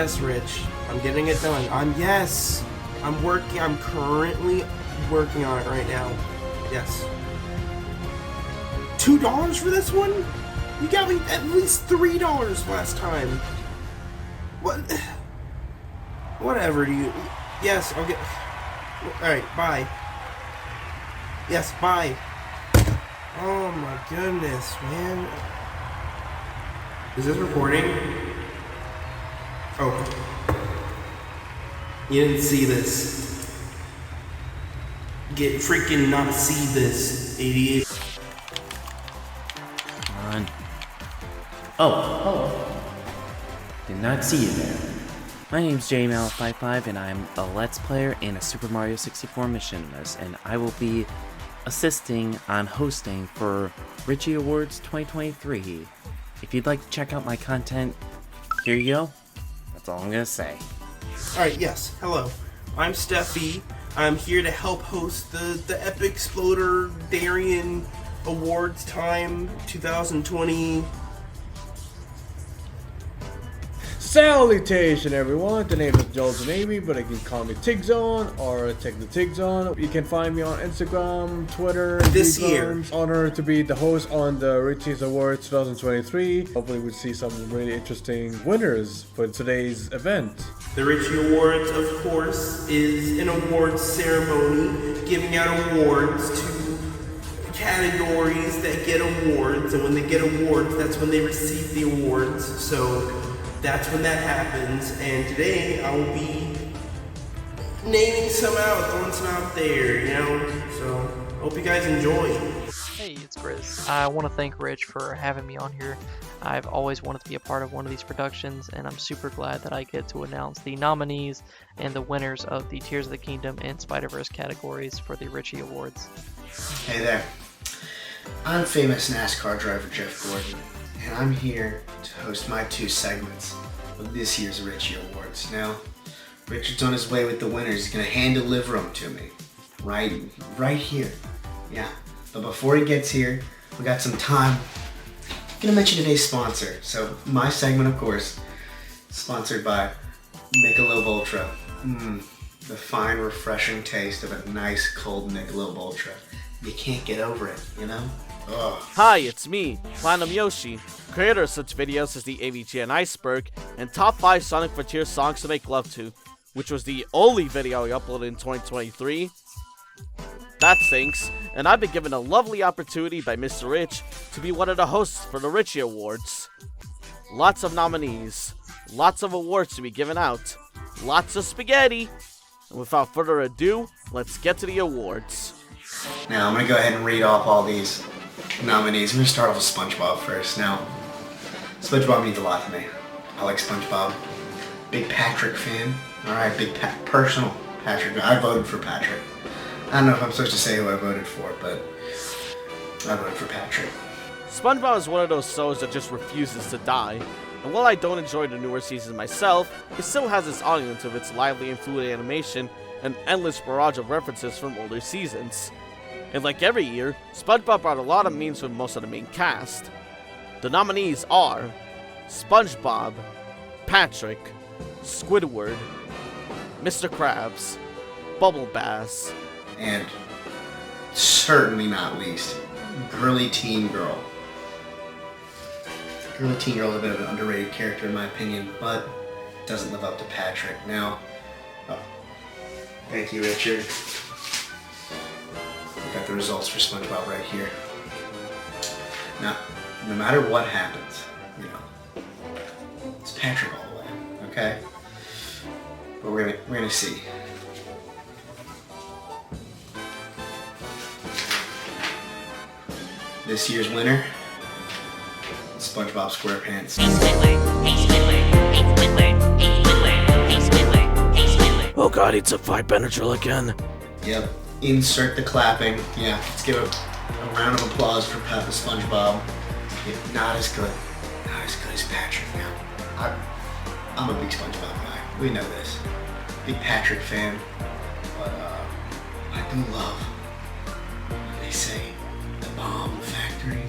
Yes, Rich. I'm getting it done. I'm currently working on it right now. Yes. $2 for this one? You got me at least $3 last time. What? Whatever, do you... Yes, I'll get... Alright, bye. Yes, bye. Oh my goodness, man. Is this recording? Oh. You didn't see this. Get freaking not see this, idiot. Come on. Oh, hello. Did not see you there. My name's Jeman155 and I'm a Let's Player in a Super Mario 64 missionless, and I will be assisting on hosting for Richie Awards 2023. If you'd like to check out my content, here you go. That's all I'm gonna say. Alright, yes, hello. I'm Stephy. I'm here to help host the Epic Exploder Darien Awards Time 2020. Salutation everyone, the name is Jeman155, but you can call me TechnoTigzon or TechnoTigzon. You can find me on Instagram, Twitter, and this year. Honored to be the host on the Richie's Awards 2023. Hopefully we'll see some really interesting winners for today's event. The Richie Awards, of course, is an awards ceremony giving out awards to categories that get awards, and when they get awards, that's when they receive the awards. So that's when that happens, and today I will be naming some out, throwing some out there, you know, so hope you guys enjoy. Hey, it's Griz. I want to thank Rich for having me on here. I've always wanted to be a part of one of these productions, and I'm super glad that I get to announce the nominees and the winners of the Tears of the Kingdom and Spider-Verse categories for the Richie Awards. Hey there. I'm famous NASCAR driver Jeff Gordon, and I'm here to host my 2 segments of this year's Richie Awards. Now, Richard's on his way with the winners. He's gonna hand-deliver them to me, right here. Yeah, but before he gets here, we got some time. I'm gonna mention today's sponsor. So my segment, of course, sponsored by Michelob Ultra. The fine, refreshing taste of a nice, cold Michelob Ultra. You can't get over it, you know? Ugh. Hi, it's me, PlatinumYoshi, creator of such videos as the AVGN Iceberg and Top 5 Sonic Frontier Songs to Make Love To, which was the only video I uploaded in 2023. That stinks, and I've been given a lovely opportunity by Mr. Rich to be one of the hosts for the Richie Awards. Lots of nominees, lots of awards to be given out, lots of spaghetti, and without further ado, let's get to the awards. Now, I'm going to go ahead and read off all these nominees. I'm going to start off with SpongeBob first. Now, SpongeBob means a lot to me. I like SpongeBob. Big Patrick fan. Alright, personal Patrick fan. I voted for Patrick. I don't know if I'm supposed to say who I voted for, but I voted for Patrick. SpongeBob is one of those shows that just refuses to die. And while I don't enjoy the newer seasons myself, it still has its audience of its lively and fluid animation and endless barrage of references from older seasons. And like every year, SpongeBob brought a lot of memes from most of the main cast. The nominees are SpongeBob, Patrick, Squidward, Mr. Krabs, Bubble Bass, and certainly not least, Girly Teen Girl. Girly Teen Girl is a bit of an underrated character in my opinion, but doesn't live up to Patrick. Now, thank you, Richard. We got the results for SpongeBob right here. Now, no matter what happens, you know, it's Patrick all the way, okay? But we're gonna see. This year's winner, SpongeBob SquarePants. oh god, it's a fight Benadryl again. Yep. Insert the clapping. Yeah, let's give a round of applause for SpongeBob. Yeah, not as good as Patrick now. I'm a big SpongeBob guy. We know this. Big Patrick fan. But I do love when they say the bomb factory.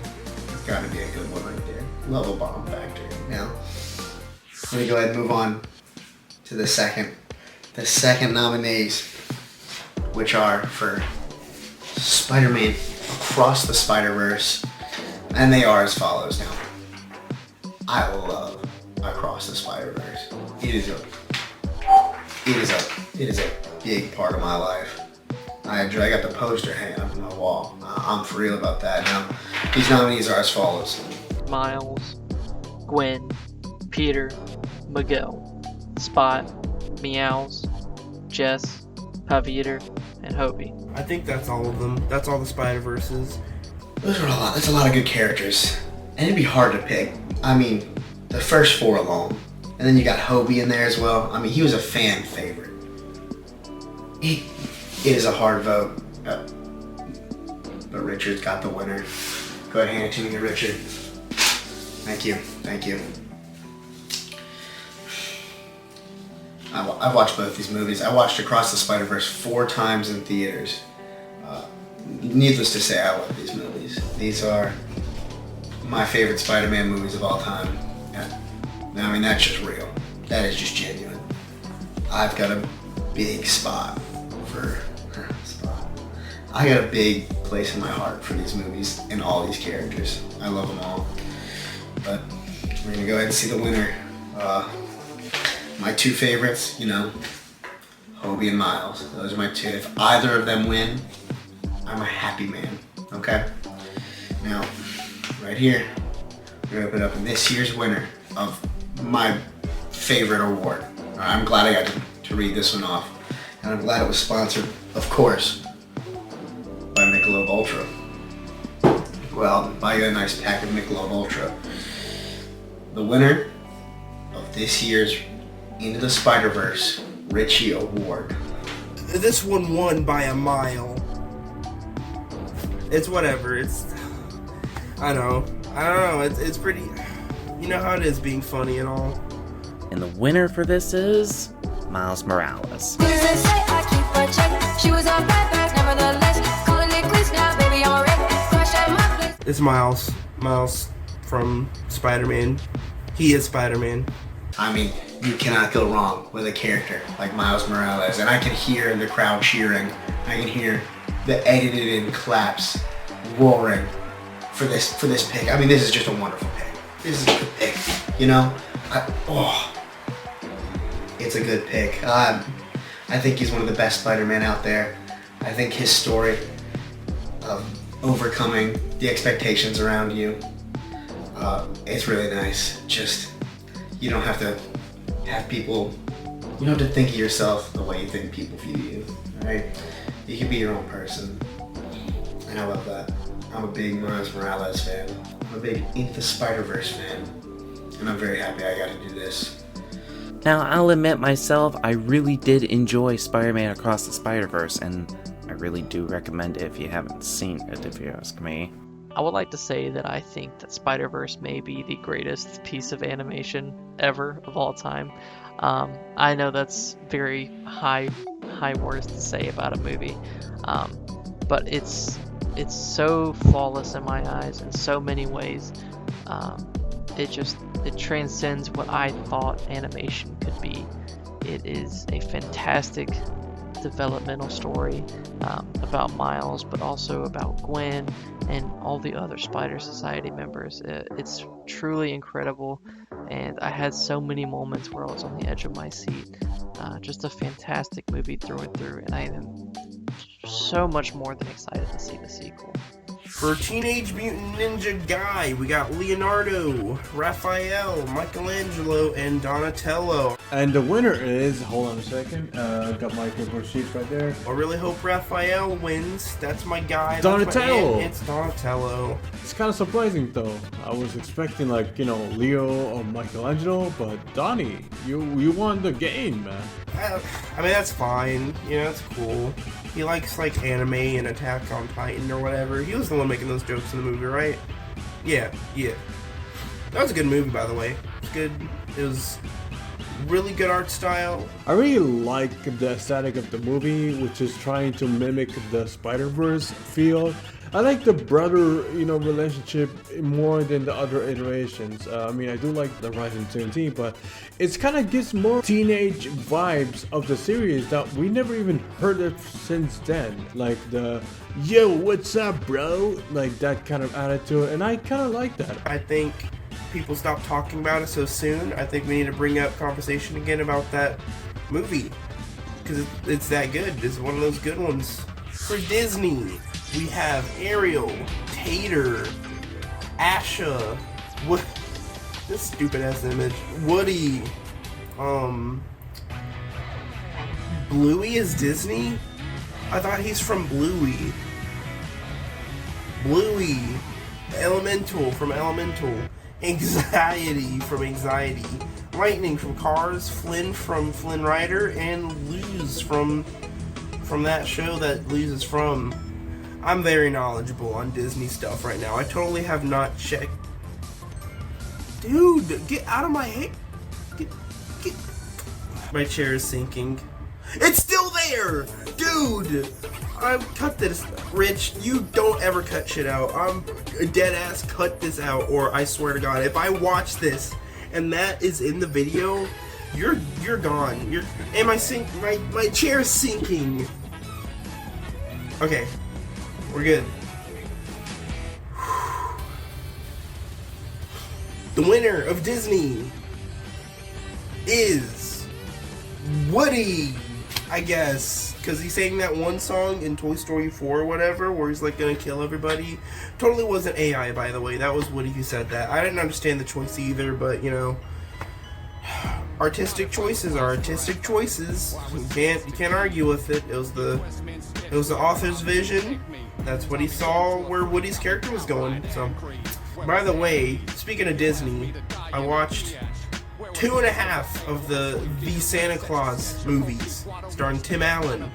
It's gotta be a good one right there. Love a bomb factory. Now, let me go ahead and move on to the second nominees, which are for Spider-Man Across the Spider-Verse, and they are as follows. Now, I love Across the Spider-Verse. It is a big part of my life. I got the poster hanging up on my wall. I'm for real about that. Now, these nominees are as follows: Miles, Gwen, Peter, Miguel, Spot, Meows, Jess, Paviter, and Hobie. I think that's all of them. That's all the Spider-Verses. Those are a lot. That's a lot of good characters, and it'd be hard to pick. I mean, the first 4 alone, and then you got Hobie in there as well. I mean, he was a fan favorite. It is a hard vote, but Richard's got the winner. Go ahead, hand it to me, Richard. Thank you. I've watched both these movies. I watched Across the Spider-Verse 4 times in theaters. Needless to say, I love these movies. These are my favorite Spider-Man movies of all time. I mean, that's just real. That is just genuine. I've got a big spot for Spot. I got a big place in my heart for these movies and all these characters. I love them all. But we're gonna go ahead and see the winner. My 2 favorites, Hobie and Miles. Those are my 2. If either of them win, I'm a happy man, okay? Now, right here, we're gonna open up this year's winner of my favorite award. I'm glad I got to read this one off. And I'm glad it was sponsored, of course, by Michelob Ultra. Well, buy you a nice pack of Michelob Ultra. The winner of this year's Into the Spider-Verse Richie Award. This one won by a mile. It's whatever. I don't know. It's pretty. You know how it is being funny and all. And the winner for this is Miles Morales. It's Miles. Miles from Spider-Man. He is Spider-Man. I mean, you cannot go wrong with a character like Miles Morales. And I can hear the crowd cheering. I can hear the edited in claps roaring for this pick. I mean, this is just a wonderful pick. This is a good pick, it's a good pick. I think he's one of the best Spider-Man out there. I think his story of overcoming the expectations around you, it's really nice. Just, you don't have to think of yourself the way you think people view you, right? You can be your own person, and I love that. I'm a big Miles Morales fan. I'm a big Into the Spider-Verse fan, and I'm very happy I got to do this. Now, I'll admit myself, I really did enjoy Spider-Man Across the Spider-Verse, and I really do recommend it if you haven't seen it, if you ask me. I would like to say that I think that Spider-Verse may be the greatest piece of animation ever of all time. I know that's very high words to say about a movie, but it's so flawless in my eyes in so many ways. It transcends what I thought animation could be. It is a fantastic developmental story about Miles, but also about Gwen and all the other Spider Society members. It's truly incredible, and I had so many moments where I was on the edge of my seat. Just a fantastic movie through and through, and I am so much more than excited to see the sequel. For Teenage Mutant Ninja Guy, we got Leonardo, Raphael, Michelangelo, and Donatello. And the winner is, hold on a second, got my paper sheets right there. I really hope Raphael wins. That's my guy. Donatello. It's Donatello. It's kind of surprising though. I was expecting Leo or Michelangelo, but Donnie, you won the game, man. I mean, that's fine. It's cool. He likes anime and Attack on Titan or whatever. He was the one making those jokes in the movie, right? Yeah. That was a good movie, by the way. It was good. It was really good art style. I really like the aesthetic of the movie, which is trying to mimic the Spider-Verse feel. I like the brother, relationship more than the other iterations. I mean, I do like the Rise in TNT, but it's kind of gives more teenage vibes of the series that we never even heard of since then. Like the, yo, what's up, bro? Like that kind of attitude, and I kind of like that. I think people stop talking about it so soon. I think we need to bring up conversation again about that movie, because it's that good. It's one of those good ones. For Disney, we have Ariel, Tater, Asha, this stupid ass image, Woody, Bluey is Disney? I thought he's from Bluey. Bluey, Elemental from Elemental, Anxiety from Anxiety, Lightning from Cars, Flynn from Flynn Rider, and Luz from that show that Luz is from. I'm very knowledgeable on Disney stuff right now. I totally have not checked. Dude, get out of my head. Get. My chair is sinking. It's still there! Dude! Cut this. Rich, you don't ever cut shit out. I'm dead ass cut this out, or I swear to God, if I watch this and that is in the video, you're gone. And my chair is sinking. Okay. We're good. The winner of Disney is Woody, I guess, because he sang that one song in Toy Story 4 or whatever, where he's like gonna kill everybody. Totally wasn't AI, by the way. That was Woody who said that. I didn't understand the choice either, but artistic choices are artistic choices. You can't argue with it. It was the author's vision. That's what he saw where Woody's character was going. So, by the way, speaking of Disney, I watched 2.5 of the Santa Claus movies starring Tim Allen.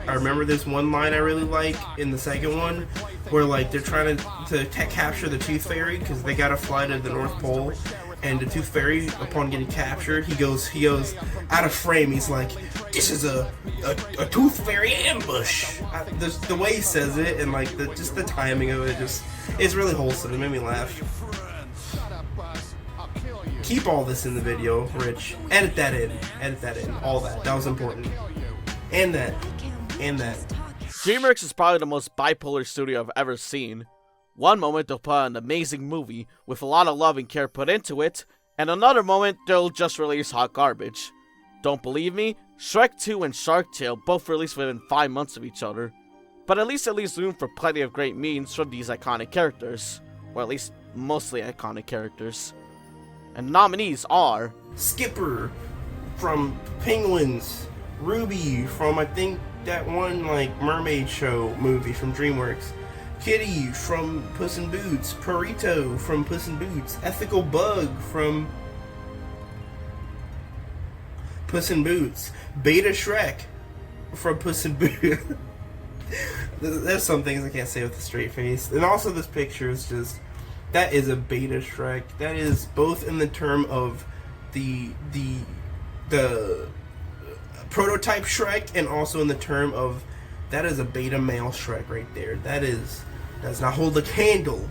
I remember this one line I really like in the second one, where like they're trying to capture the Tooth Fairy because they gotta fly to the North Pole. And the Tooth Fairy, upon getting captured, he goes out of frame. He's like, "This is a Tooth Fairy ambush." The way he says it, and like just the timing of it, it's really wholesome. It made me laugh. Keep all this in the video, Rich. Edit that in. All that. That was important. And that. Dreamworks is probably the most bipolar studio I've ever seen. One moment they'll put out an amazing movie with a lot of love and care put into it, and another moment they'll just release hot garbage. Don't believe me? Shrek 2 and Shark Tale both released within 5 months of each other. But at least it leaves room for plenty of great memes from these iconic characters. Or at least mostly iconic characters. And the nominees are Skipper from Penguins, Ruby from I think that one like mermaid show movie from Dreamworks, Kitty from Puss in Boots, Purito from Puss in Boots, Ethical Bug from Puss in Boots, Beta Shrek from Puss in Boots. There's some things I can't say with a straight face. And also this picture is just, that is a Beta Shrek. That is both in the term of the prototype Shrek, and also in the term of that is a beta male Shrek right there. Does not hold a candle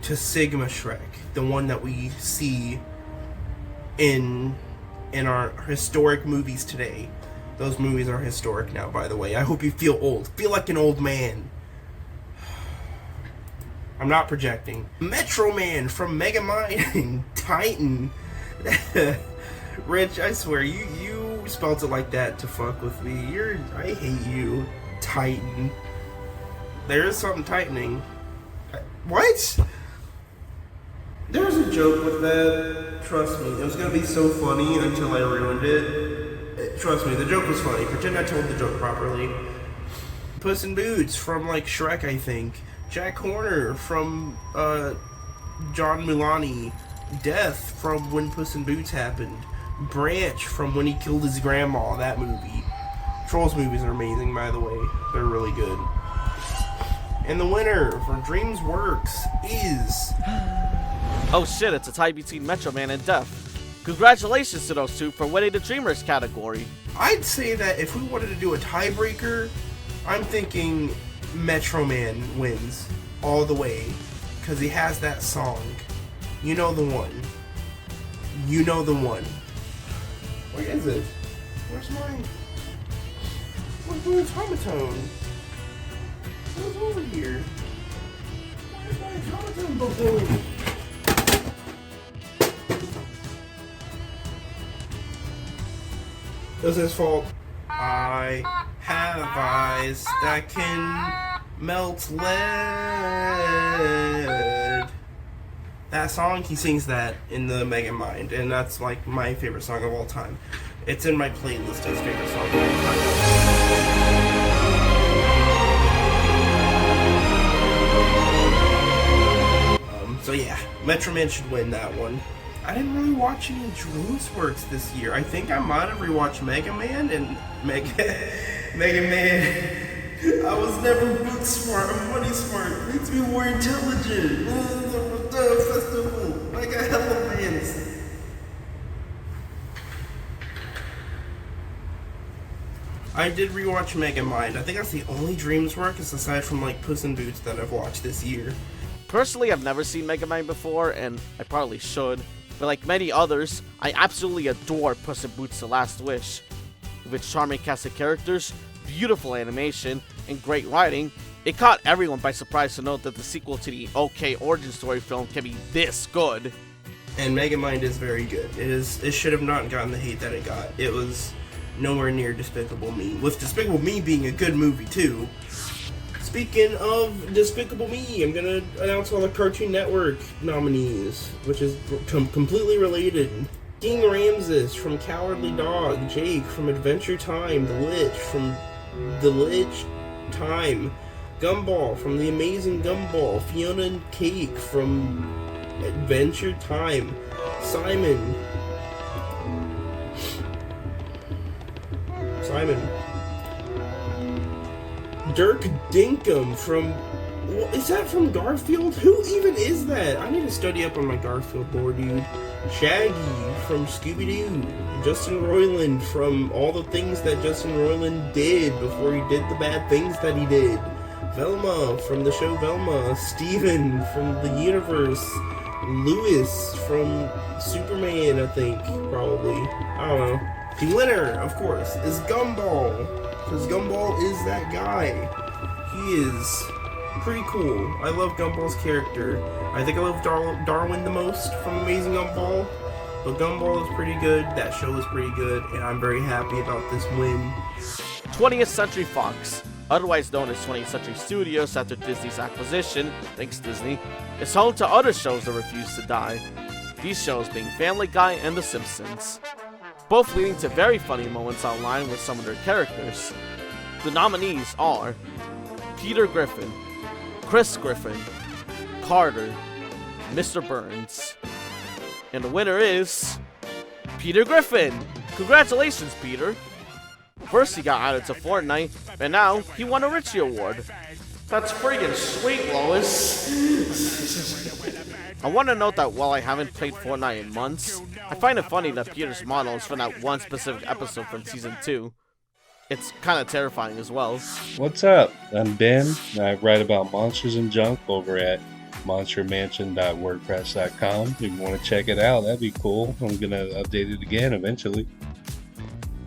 to Sigma Shrek, the one that we see in our historic movies today. Those movies are historic now, by the way. I hope you feel old. Feel like an old man. I'm not projecting. Metro Man from Mega Man Titan. Rich, I swear, you spelled it like that to fuck with me. I hate you, Titan. There is something tightening. What? There was a joke with that. Trust me, it was gonna be so funny until I ruined it. Trust me, the joke was funny. Pretend I told the joke properly. Puss in Boots from like Shrek, I think. Jack Horner from John Mulaney. Death from when Puss in Boots happened. Branch from when he killed his grandma, that movie. Trolls movies are amazing, by the way. They're really good. And the winner for Dreamworks is... Oh shit, it's a tie between Metro Man and Death. Congratulations to those two for winning the Dreamworks category. I'd say that if we wanted to do a tiebreaker, I'm thinking Metro Man wins all the way because he has that song. You know the one. You know the one. Where is it? Where's my automaton? It was over here. Where's my automaton bubble? It was his fault. I have eyes that can melt lead. That song, he sings that in the Mega Mind, and that's like my favorite song of all time. It's in my playlist as favorite song of all time. So yeah, Metro Man should win that one. I didn't really watch any Dreamworks this year. I think I might have rewatched Mega Man and Mega Man. I was never book smart or money smart. It makes me more intelligent. Festival. I got hella bands. I did rewatch Mega Mind. I think that's the only Dreamworks aside from like Puss in Boots that I've watched this year. Personally, I've never seen Mega Man before, and I probably should. But like many others, I absolutely adore Puss in Boots: The Last Wish. With its charming cast of characters, beautiful animation, and great writing, it caught everyone by surprise to note that the sequel to the OK origin story film can be this good. And Mega Mind is very good. It should have not gotten the hate that it got. It was nowhere near Despicable Me. With Despicable Me being a good movie too. Speaking of Despicable Me, I'm gonna announce all the Cartoon Network nominees, which is completely related. King Ramses from Cowardly Dog, Jake from Adventure Time, The Lich from The Lich Time, Gumball from The Amazing Gumball, Fiona and Cake from Adventure Time, Simon, Dirk Dinkum from... Is that from Garfield? Who even is that? I need to study up on my Garfield lore, dude. Shaggy from Scooby-Doo. Justin Roiland from all the things that Justin Roiland did before he did the bad things that he did. Velma from the show Velma. Steven from The Universe. Lewis from Superman, I think, probably. I don't know. The winner, of course, is Gumball. Because Gumball is that guy. He is pretty cool. I love Gumball's character. I think I love Darwin the most from Amazing Gumball. But Gumball is pretty good. That show is pretty good. And I'm very happy about this win. 20th Century Fox, otherwise known as 20th Century Studios after Disney's acquisition, thanks Disney, is home to other shows that refuse to die. These shows being Family Guy and The Simpsons. Both leading to very funny moments online with some of their characters. The nominees are Peter Griffin, Chris Griffin, Carter, Mr. Burns. And the winner is Peter Griffin! Congratulations, Peter! First he got added to Fortnite, and now he won a Richie Award. That's friggin' sweet, Lois! I want to note that while I haven't played Fortnite in months, I find it funny that Peter's model is from that one specific episode from Season 2. It's kinda terrifying as well. What's up? I'm Ben, and I write about monsters and junk over at monstermansion.wordpress.com. If you want to check it out, that'd be cool. I'm gonna update it again eventually.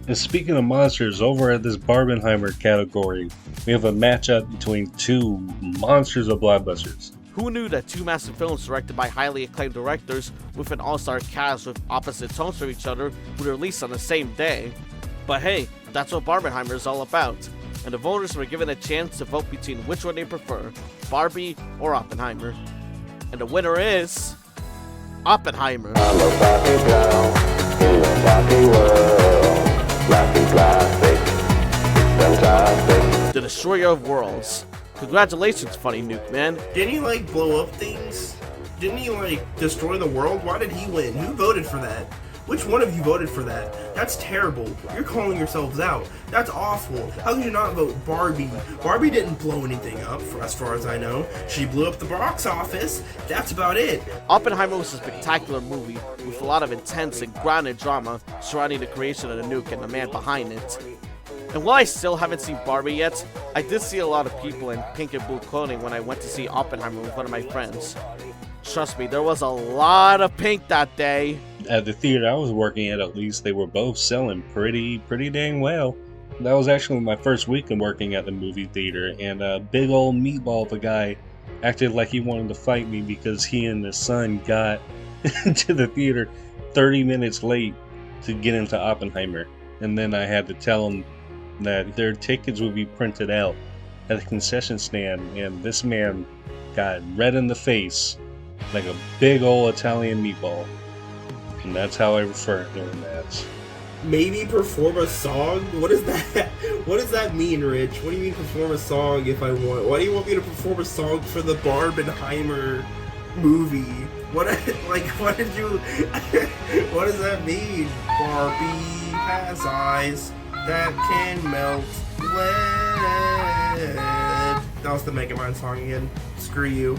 And speaking of monsters, over at this Barbenheimer category, we have a matchup between two monsters of blockbusters. Who knew that two massive films directed by highly acclaimed directors with an all-star cast with opposite tones from each other would release on the same day? But hey, that's what Barbenheimer is all about, and the voters were given a chance to vote between which one they prefer, Barbie or Oppenheimer. And the winner is... Oppenheimer. I'm a Barbie girl in a Barbie world. Laughing plastic, it's fantastic. The Destroyer of Worlds. Congratulations, Funny Nuke Man. Didn't he, like, blow up things? Didn't he, like, destroy the world? Why did he win? Who voted for that? Which one of you voted for that? That's terrible. You're calling yourselves out. That's awful. How could you not vote Barbie? Barbie didn't blow anything up, as far as I know. She blew up the box office. That's about it. Oppenheimer was a spectacular movie with a lot of intense and grounded drama surrounding the creation of the nuke and the man behind it. And while I still haven't seen Barbie yet, I did see a lot of people in pink and blue clothing when I went to see Oppenheimer with one of my friends. Trust me, there was a lot of pink that day. At the theater I was working at least, they were both selling pretty dang well. That was actually my first weekend working at the movie theater, and a big old meatball of a guy acted like he wanted to fight me because he and his son got to the theater 30 minutes late to get into Oppenheimer. And then I had to tell him that their tickets would be printed out at the concession stand, and this man got red in the face like a big old Italian meatball. And that's how I refer to him as. Maybe perform a song? What is that? What does that mean, Rich? What do you mean perform a song if I want? Why do you want me to perform a song for the Barbenheimer movie? What did you... what does that mean? Barbie has eyes that can melt lead. That was the Megamind song again. Screw you.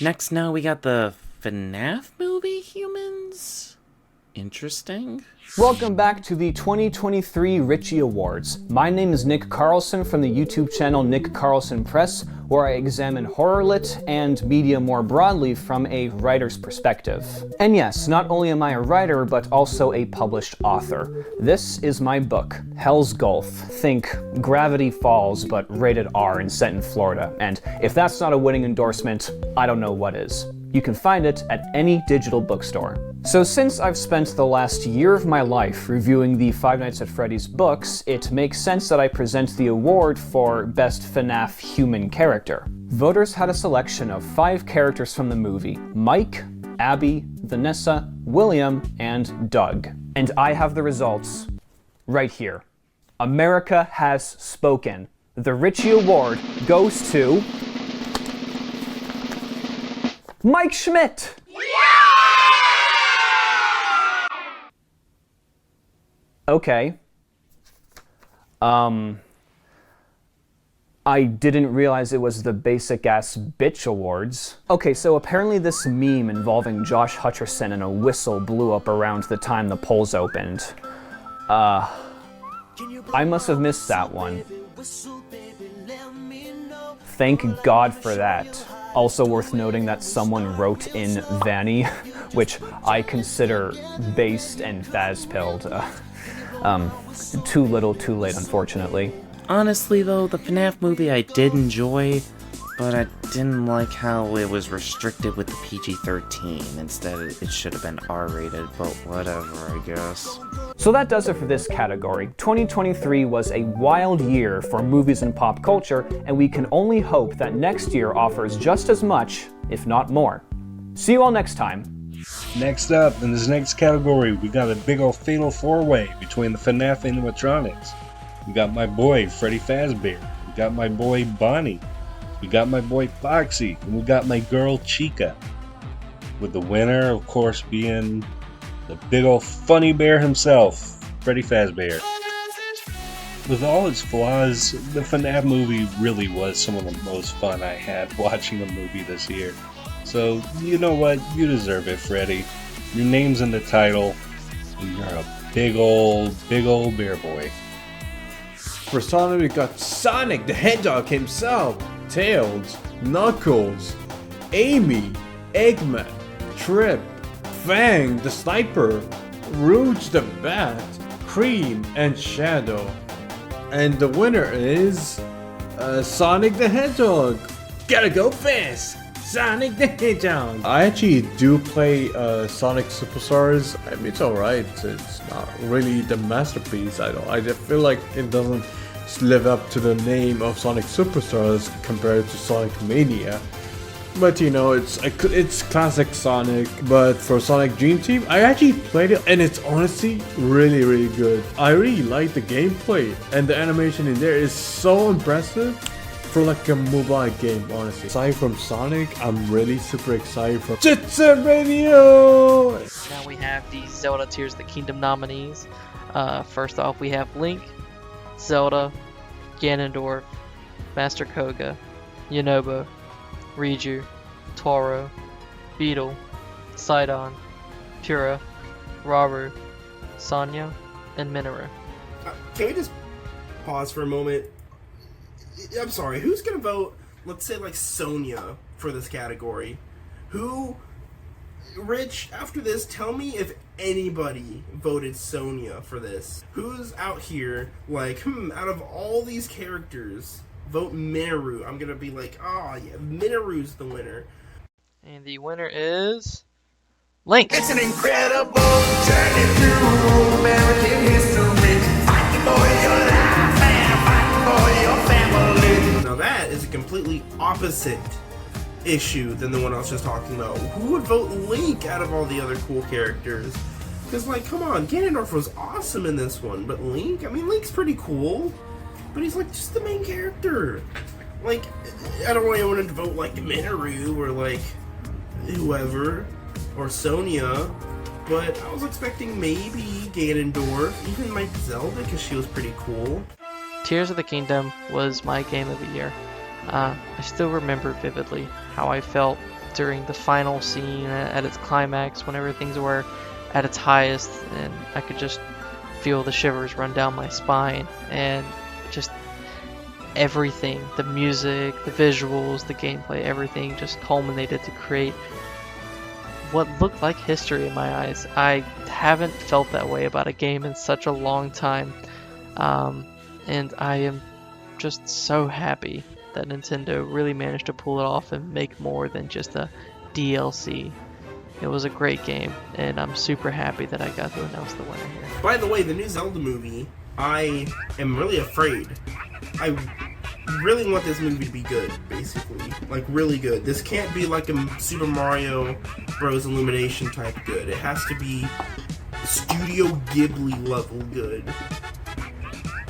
Next now we got the FNAF movie, humans? Interesting. Welcome back to the 2023 Richie Awards. My name is Nick Carlson from the YouTube channel Nick Carlson Press, where I examine horror lit and media more broadly from a writer's perspective. And yes, not only am I a writer, but also a published author. This is my book, Hell's Gulf. Think Gravity Falls, but rated R and set in Florida. And if that's not a winning endorsement, I don't know what is. You can find it at any digital bookstore. So since I've spent the last year of my life reviewing the Five Nights at Freddy's books, it makes sense that I present the award for Best FNAF Human Character. Voters had a selection of 5 characters from the movie: Mike, Abby, Vanessa, William, and Doug. And I have the results right here. America has spoken. The Richie Award goes to... Mike Schmidt! Okay. I didn't realize it was the Basic Ass Bitch Awards. Okay, so apparently this meme involving Josh Hutcherson and a whistle blew up around the time the polls opened. I must have missed that one. Thank God for that. Also worth noting that someone wrote in Vanny, which I consider based and faz-pilled. Too little, too late, unfortunately. Honestly though, the FNAF movie I did enjoy, but I didn't like how it was restricted with the PG-13. Instead, it should have been R-rated, but whatever, I guess. So that does it for this category. 2023 was a wild year for movies and pop culture, and we can only hope that next year offers just as much, if not more. See you all next time. Next up, in this next category, we got a big old fatal 4-way between the FNAF animatronics. We got my boy, Freddy Fazbear. We got my boy, Bonnie. We got my boy, Foxy. And we got my girl, Chica. With the winner, of course, being the big old funny bear himself, Freddy Fazbear. With all its flaws, the FNAF movie really was some of the most fun I had watching a movie this year. So, you know what? You deserve it, Freddy. Your name's in the title, and you're a big old bear boy. For Sonic, we got Sonic the Hedgehog himself, Tails, Knuckles, Amy, Eggman, Trip, Fang the Sniper, Rouge the Bat, Cream, and Shadow. And the winner is Sonic the Hedgehog. Gotta go fast! Sonic the Hedgehog! I actually do play Sonic Superstars. I mean, it's alright. It's not really the masterpiece. I just feel like it doesn't live up to the name of Sonic Superstars compared to Sonic Mania. But you know, it's classic Sonic. But for Sonic Dream Team, I actually played it, and it's honestly really good. I really like the gameplay, and the animation in there is so impressive for like a mobile game, honestly. Aside from Sonic, I'm really super excited for Jitsu Radio! Now we have the Zelda Tears of the Kingdom nominees. First off, we have Link, Zelda, Ganondorf, Master Koga, Yunobo, Riju, Toro, Beetle, Sidon, Pura, Rauru, Sonya, and Minoru. Can we just pause for a moment. I'm sorry, who's gonna vote, let's say, like, Sonya for this category? Rich, after this, tell me if anybody voted Sonya for this. Who's out here, like, out of all these characters, vote Minoru? I'm gonna be like, yeah, Minoru's the winner. And the winner is Link. It's an incredible journey through American history. Fighting for your life and fighting for your family. Now that is a completely opposite issue than the one I was just talking about. Who would vote Link out of all the other cool characters? Because, like, come on, Ganondorf was awesome in this one, but Link, I mean, Link's pretty cool, but he's, like, just the main character. Like, I don't want anyone to vote, like, Minoru or, like, whoever, or Sonya, but I was expecting maybe Ganondorf, even like Zelda, because she was pretty cool. Tears of the Kingdom was my game of the year. I still remember vividly how I felt during the final scene at its climax, whenever things were at its highest, and I could just feel the shivers run down my spine, and just everything, the music, the visuals, the gameplay, everything just culminated to create what looked like history in my eyes. I haven't felt that way about a game in such a long time, and I am just so happy that Nintendo really managed to pull it off and make more than just a DLC. It was a great game, and I'm super happy that I got to announce the winner here. By the way, the new Zelda movie, I am really afraid. I really want this movie to be good, basically. Like, really good. This can't be like a Super Mario Bros. Illumination type good. It has to be Studio Ghibli level good.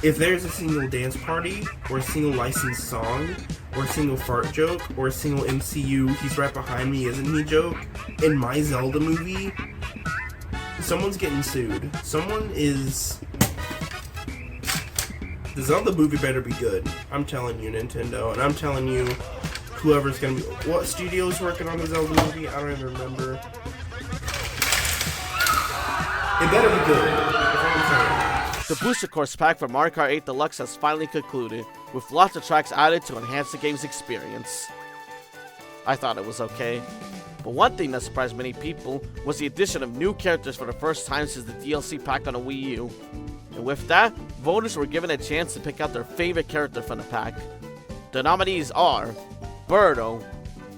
If there's a single dance party, or a single licensed song, or a single fart joke, or a single MCU, he's right behind me, isn't he joke, in my Zelda movie, someone's getting sued. Someone is... The Zelda movie better be good. I'm telling you, Nintendo, and I'm telling you, whoever's gonna be... What studio's working on the Zelda movie? I don't even remember. It better be good. That's what I'm saying. The Booster Course pack for Mario Kart 8 Deluxe has finally concluded, with lots of tracks added to enhance the game's experience. I thought it was okay, but one thing that surprised many people was the addition of new characters for the first time since the DLC pack on the Wii U. And with that, voters were given a chance to pick out their favorite character from the pack. The nominees are Birdo,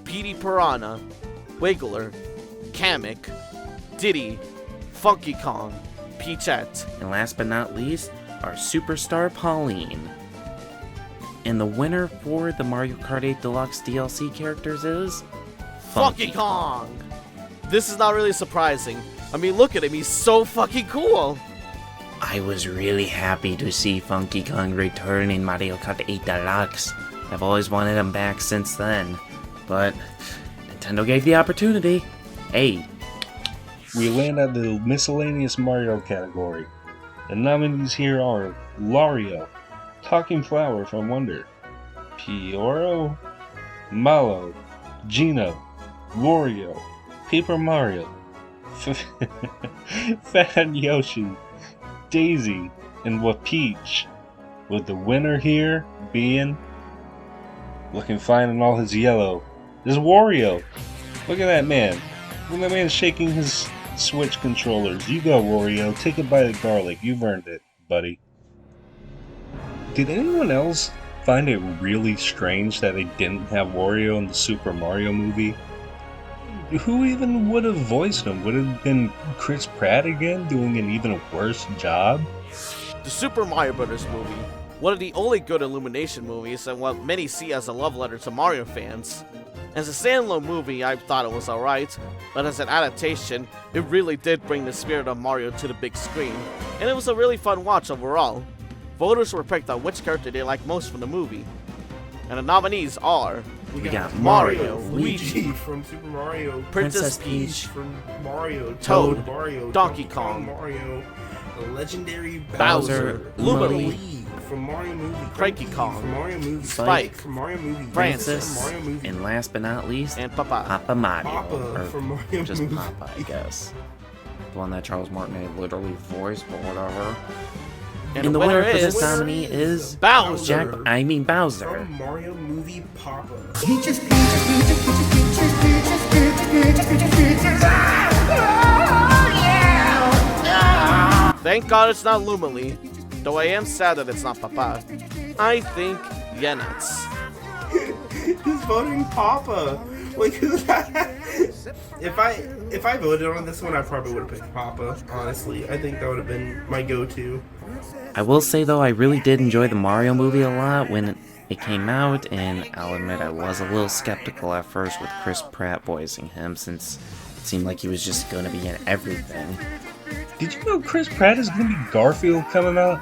Petey Piranha, Wiggler, Kamek, Diddy, Funky Kong, Peachette, And last but not least, our superstar Pauline. And the winner for the Mario Kart 8 Deluxe DLC characters is... Funky Kong! This is not really surprising. I mean, look at him, he's so fucking cool! I was really happy to see Funky Kong return in Mario Kart 8 Deluxe. I've always wanted him back since then, but Nintendo gave the opportunity. Hey. We land at the miscellaneous Mario category. The nominees here are Lario, Talking Flower from Wonder, Pioro, Malo, Gino, Wario, Paper Mario, Fat Yoshi, Daisy, and Peach, with the winner here being, looking fine in all his yellow, is Wario. Look at that man. Look at that man shaking his Switch controllers. You go, Wario. Take a bite of garlic. You've earned it, buddy. Did anyone else find it really strange that they didn't have Wario in the Super Mario movie? Who even would have voiced him? Would it have been Chris Pratt again, doing an even worse job? The Super Mario Bros. Movie, one of the only good Illumination movies and what many see as a love letter to Mario fans. As a standalone movie, I thought it was alright, but as an adaptation, it really did bring the spirit of Mario to the big screen, and it was a really fun watch overall. Voters were picked on which character they liked most from the movie, and the nominees are... We got Mario, Luigi Luigi, from Super Mario, Princess Peach Peach, from Mario, Toad, Mario, Donkey Kong, Mario, the legendary Bowser, Lumberly, from Mario movie, Cranky Kong, from Mario movie, Spike, from Mario movie, Francis, from Mario movie, And last but not least, and Papa. Papa Mario. Papa or from Mario just movie. Papa, I guess. The one that Charles Martinet literally voiced, but whatever. And the winner for this nominee is Bowser. Bowser. From Mario movie Papa. Peaches, peaches, peaches, peaches, peaches, peaches, peaches, peaches, peaches, peaches. Oh, yeah. Thank God it's not Lumily, though I am sad that it's not Papa. I think Yenets. He's voting Papa. Like, who's that? If I voted on this one, I probably would have picked Papa. Honestly, I think that would have been my go-to. I will say though, I really did enjoy the Mario movie a lot when it came out, and I'll admit I was a little skeptical at first with Chris Pratt voicing him, since it seemed like he was just going to be in everything. Did you know Chris Pratt is going to be Garfield coming out?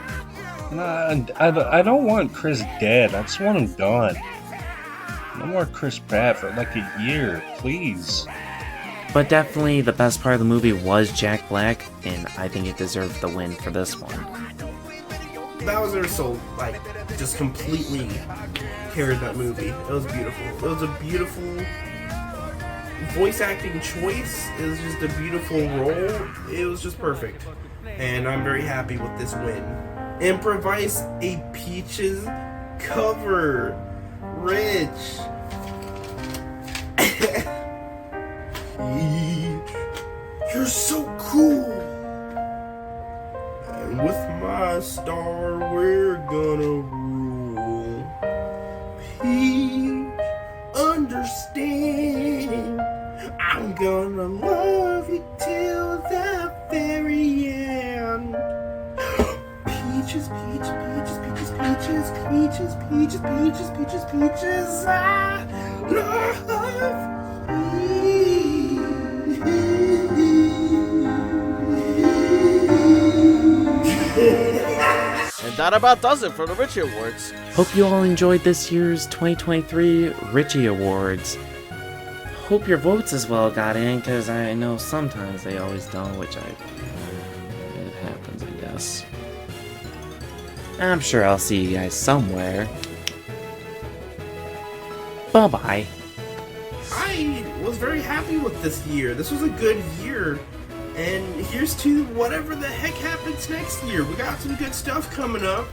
I don't want Chris dead. I just want him gone. No more Chris Pratt for like a year, please. But definitely the best part of the movie was Jack Black, and I think it deserved the win for this one. Bowser just completely carried that movie. It was beautiful. It was a beautiful voice acting choice. It was just a beautiful role. It was just perfect. And I'm very happy with this win. Improvise a Peaches cover. Rich. Peach, you're so cool. And with my star, we're gonna rule. Peach, understand. I'm gonna love you till the very end. Peaches, peaches, peaches, peaches, peaches, peaches, peaches, peaches, peaches, peaches. I love And that about does it for the Richie Awards. Hope you all enjoyed this year's 2023 Richie Awards. Hope your votes as well got in, because I know sometimes they always don't, which it happens, I guess. I'm sure I'll see you guys somewhere. Bye-bye. I was very happy with this year. This was a good year. And here's to whatever the heck happens next year. We got some good stuff coming up.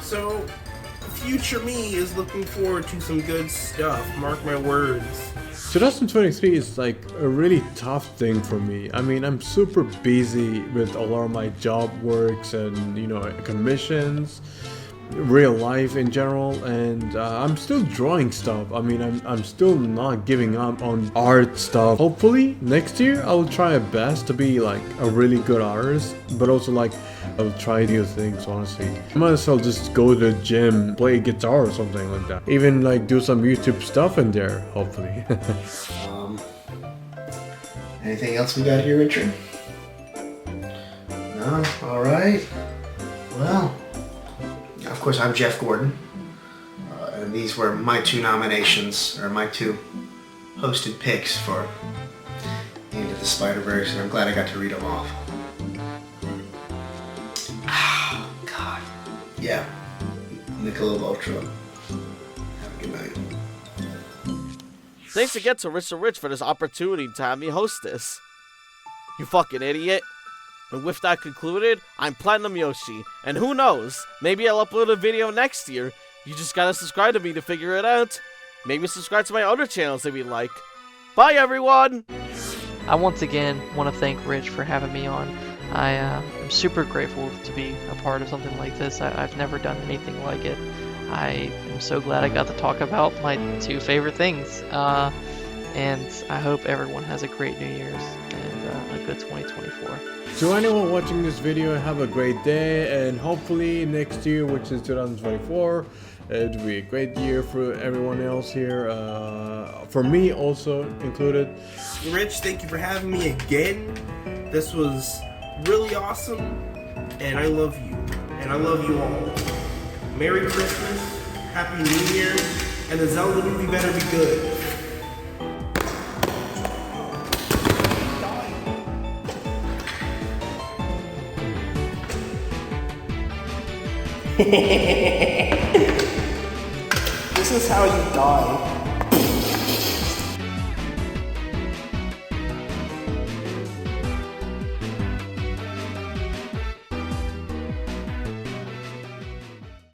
So, future me is looking forward to some good stuff. Mark my words. 2023 is like a really tough thing for me. I mean, I'm super busy with a lot of my job works and, commissions, real life in general, and I'm still drawing stuff. I mean, I'm still not giving up on art stuff. Hopefully next year I will try my best to be like a really good artist, but also like I'll try new things. Honestly, I might as well just go to the gym, play guitar or something like that, even like do some YouTube stuff in there, hopefully. Anything else we got here, Richard? No? Alright. Well, of course, I'm Jeff Gordon, and these were my two nominations, or my two hosted picks for Into the Spider-Verse, and I'm glad I got to read them off. Ah, God. Yeah. Michelob Ultra. Have a good night. Thanks again to Rich for this opportunity to have me host this. You fucking idiot. And with that concluded, I'm PlatinumYoshi, and who knows, maybe I'll upload a video next year. You just gotta subscribe to me to figure it out. Maybe subscribe to my other channels if you like. Bye everyone! I once again want to thank Rich for having me on. I'm super grateful to be a part of something like this. I've never done anything like it. I am so glad I got to talk about my two favorite things. And I hope everyone has a great New Year's and a good 2024. To anyone watching this video, have a great day, and hopefully next year, which is 2024, it'll be a great year for everyone else here, for me also included. Rich, thank you for having me again. This was really awesome, and I love you, and I love you all. Merry Christmas, Happy New Year, and the Zelda movie better be good. This is how you die.